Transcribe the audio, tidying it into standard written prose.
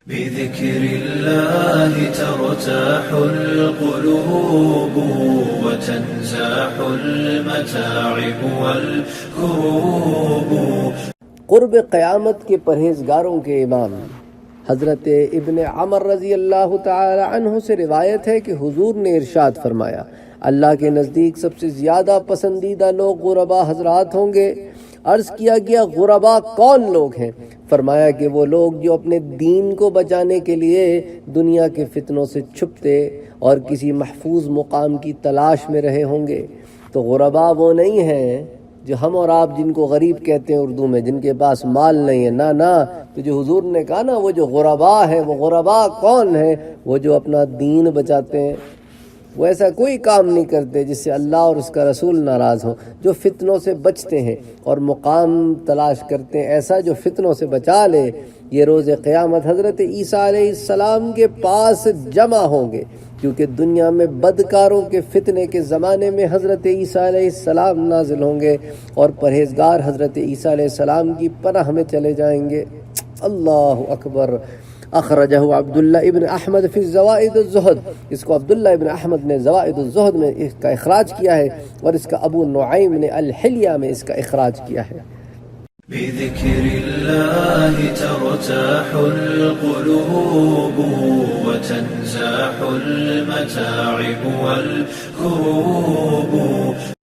بذكر الله ترتاح القلوب وتنزاح المتاعب والكروب. قرب قیامت کے پرہیزگاروں کے امام حضرت ابن عمر رضی اللہ تعالی عنہ سے روایت ہے کہ حضور نے ارشاد فرمایا، اللہ کے نزدیک سب سے زیادہ پسندیدہ لوگ غربا حضرات ہوں گے. عرض کیا گیا غربا کون لوگ ہیں؟ فرمایا کہ وہ لوگ جو اپنے دین کو بچانے کے لیے دنیا کے فتنوں سے چھپتے اور کسی محفوظ مقام کی تلاش میں رہے ہوں گے. تو غربا وہ نہیں ہیں جو ہم اور آپ جن کو غریب کہتے ہیں اردو میں، جن کے پاس مال نہیں ہے، نہ. تو جو حضور نے کہا نا وہ جو غربا ہے، وہ غربا کون ہے؟ وہ جو اپنا دین بچاتے ہیں، وہ ایسا کوئی کام نہیں کرتے جس سے اللہ اور اس کا رسول ناراض ہوں، جو فتنوں سے بچتے ہیں اور مقام تلاش کرتے ہیں ایسا جو فتنوں سے بچا لے. یہ روز قیامت حضرت عیسیٰ علیہ السلام کے پاس جمع ہوں گے، کیونکہ دنیا میں بدکاروں کے فتنے کے زمانے میں حضرت عیسیٰ علیہ السلام نازل ہوں گے اور پرہیزگار حضرت عیسیٰ علیہ السلام کی پناہ میں چلے جائیں گے. اللہ اکبر. اخرجہ عبداللہ ابن احمد فی زوائد الزہد، اس کو عبداللہ ابن احمد نے زوائد الزہد میں اس کا اخراج کیا ہے، اور اس کا ابو نعیم نے الحلیہ میں اس کا اخراج کیا ہے. بذكر الله ترتاح القلوب وتنزاح المتاعب والكروب.